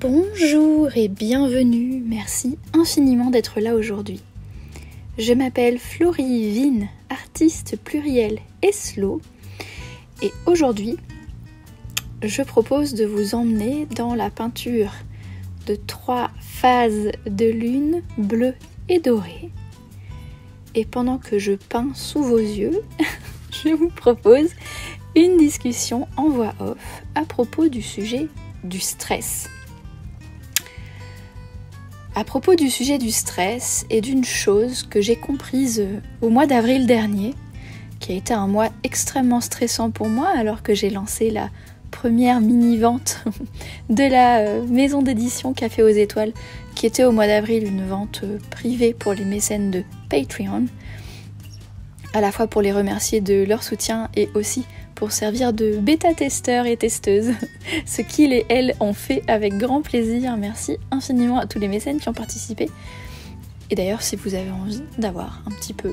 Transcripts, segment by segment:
Bonjour et bienvenue, merci infiniment d'être là aujourd'hui. Je m'appelle Florie Vine, artiste pluriel et slow, et aujourd'hui, je propose de vous emmener dans la peinture de 3 phases de lune bleue et dorée. Et pendant que je peins sous vos yeux, je vous propose une discussion en voix off à propos du sujet du stress. À propos du sujet du stress et d'une chose que j'ai comprise au mois d'avril dernier, qui a été un mois extrêmement stressant pour moi alors que j'ai lancé la première mini-vente de la maison d'édition Café aux Étoiles, qui était au mois d'avril une vente privée pour les mécènes de Patreon, à la fois pour les remercier de leur soutien et aussi pour servir de bêta-testeurs et testeuses, ce qu'ils et elles ont fait avec grand plaisir. Merci infiniment à tous les mécènes qui ont participé. Et d'ailleurs, si vous avez envie d'avoir un petit peu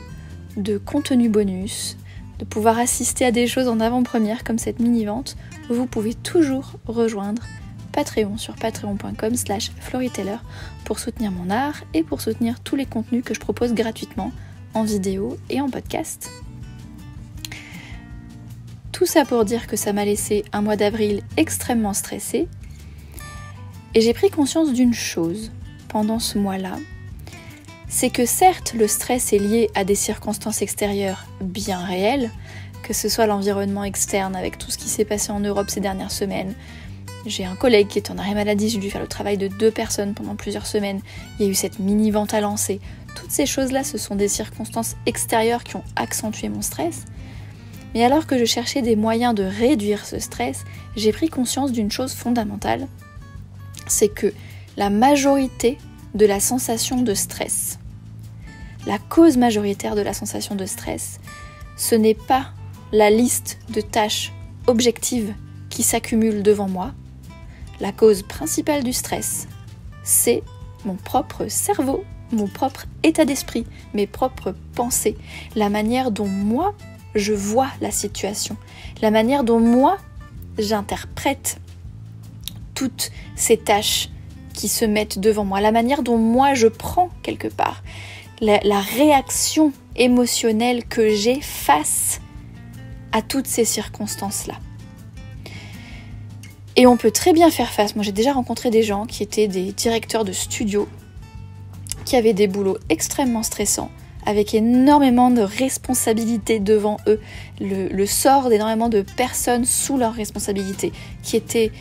de contenu bonus, de pouvoir assister à des choses en avant-première comme cette mini-vente, vous pouvez toujours rejoindre Patreon sur patreon.com/floriteller pour soutenir mon art et pour soutenir tous les contenus que je propose gratuitement en vidéo et en podcast. Tout ça pour dire que ça m'a laissé un mois d'avril extrêmement stressée. Et j'ai pris conscience d'une chose pendant ce mois-là, c'est que certes le stress est lié à des circonstances extérieures bien réelles, que ce soit l'environnement externe avec tout ce qui s'est passé en Europe ces dernières semaines. J'ai un collègue qui est en arrêt maladie, j'ai dû faire le travail de 2 personnes pendant plusieurs semaines, il y a eu cette mini-vente à lancer. Toutes ces choses-là, ce sont des circonstances extérieures qui ont accentué mon stress. Mais alors que je cherchais des moyens de réduire ce stress, j'ai pris conscience d'une chose fondamentale, c'est que la majorité de la sensation de stress, la cause majoritaire de la sensation de stress, ce n'est pas la liste de tâches objectives qui s'accumulent devant moi. La cause principale du stress, c'est mon propre cerveau, mon propre état d'esprit, mes propres pensées, la manière dont moi, je vois la situation, la manière dont moi, j'interprète toutes ces tâches qui se mettent devant moi, la manière dont moi, je prends quelque part, la réaction émotionnelle que j'ai face à toutes ces circonstances-là. Et on peut très bien faire face. Moi, j'ai déjà rencontré des gens qui étaient des directeurs de studio, qui avaient des boulots extrêmement stressants, avec énormément de responsabilités devant eux, le sort d'énormément de personnes sous leur responsabilité, qui étaient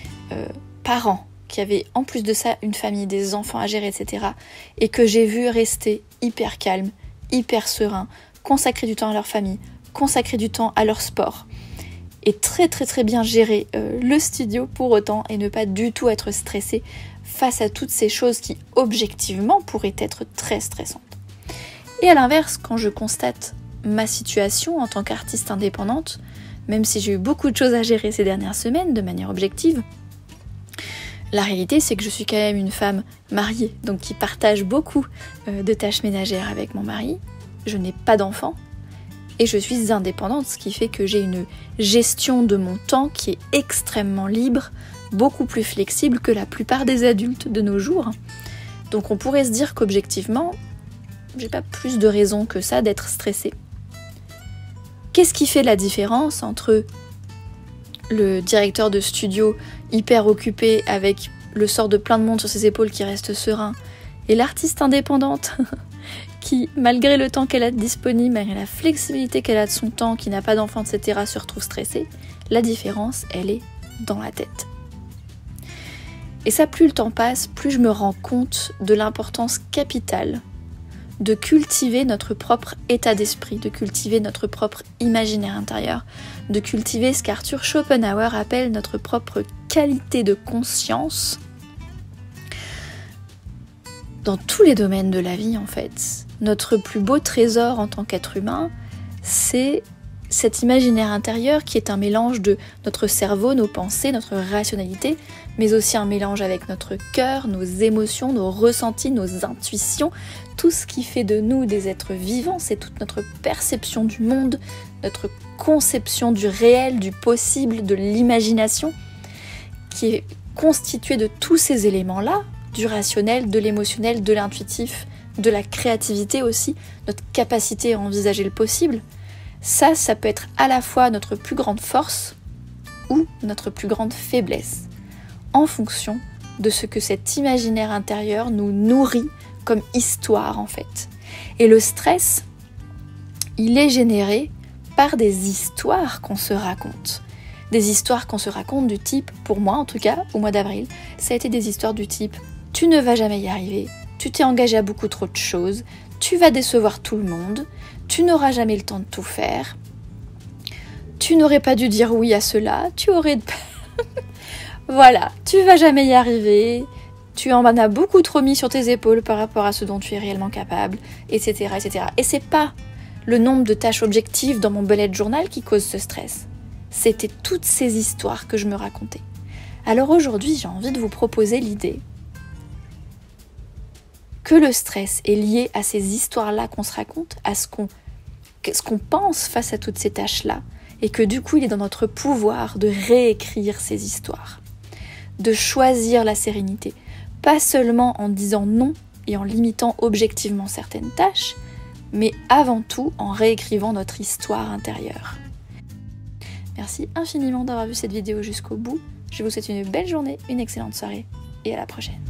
parents, qui avaient en plus de ça une famille, des enfants à gérer, etc. Et que j'ai vu rester hyper calmes, hyper sereins, consacrer du temps à leur famille, consacrer du temps à leur sport, et très très très bien gérer le studio pour autant, et ne pas du tout être stressé face à toutes ces choses qui objectivement pourraient être très stressantes. Et à l'inverse, quand je constate ma situation en tant qu'artiste indépendante, même si j'ai eu beaucoup de choses à gérer ces dernières semaines de manière objective, la réalité c'est que je suis quand même une femme mariée, donc qui partage beaucoup de tâches ménagères avec mon mari. Je n'ai pas d'enfants et je suis indépendante, ce qui fait que j'ai une gestion de mon temps qui est extrêmement libre, beaucoup plus flexible que la plupart des adultes de nos jours. Donc on pourrait se dire qu'objectivement, j'ai pas plus de raison que ça d'être stressée. Qu'est-ce qui fait la différence entre le directeur de studio hyper occupé avec le sort de plein de monde sur ses épaules qui reste serein et l'artiste indépendante qui, malgré le temps qu'elle a disponible, malgré la flexibilité qu'elle a de son temps, qui n'a pas d'enfant, etc., se retrouve stressée? La différence, elle est dans la tête. Et ça, plus le temps passe, plus je me rends compte de l'importance capitale de cultiver notre propre état d'esprit, de cultiver notre propre imaginaire intérieur, de cultiver ce qu'Arthur Schopenhauer appelle notre propre qualité de conscience dans tous les domaines de la vie en fait. Notre plus beau trésor en tant qu'être humain, c'est cet imaginaire intérieur qui est un mélange de notre cerveau, nos pensées, notre rationalité, mais aussi un mélange avec notre cœur, nos émotions, nos ressentis, nos intuitions, tout ce qui fait de nous des êtres vivants, c'est toute notre perception du monde, notre conception du réel, du possible, de l'imagination, qui est constitué de tous ces éléments-là, du rationnel, de l'émotionnel, de l'intuitif, de la créativité aussi, notre capacité à envisager le possible, ça peut être à la fois notre plus grande force ou notre plus grande faiblesse, en fonction de ce que cet imaginaire intérieur nous nourrit comme histoire en fait. Et le stress, il est généré par des histoires qu'on se raconte. Des histoires qu'on se raconte du type, pour moi en tout cas, au mois d'avril, ça a été des histoires du type « tu ne vas jamais y arriver », tu t'es engagé à beaucoup trop de choses, tu vas décevoir tout le monde, tu n'auras jamais le temps de tout faire, tu n'aurais pas dû dire oui à cela, tu aurais... Voilà, tu vas jamais y arriver, tu en as beaucoup trop mis sur tes épaules par rapport à ce dont tu es réellement capable, etc. etc. Et c'est pas le nombre de tâches objectives dans mon bullet journal qui cause ce stress. C'était toutes ces histoires que je me racontais. Alors aujourd'hui, j'ai envie de vous proposer l'idée que le stress est lié à ces histoires-là qu'on se raconte, à ce qu'on pense face à toutes ces tâches-là, et que du coup, il est dans notre pouvoir de réécrire ces histoires, de choisir la sérénité, pas seulement en disant non et en limitant objectivement certaines tâches, mais avant tout en réécrivant notre histoire intérieure. Merci infiniment d'avoir vu cette vidéo jusqu'au bout. Je vous souhaite une belle journée, une excellente soirée, et à la prochaine.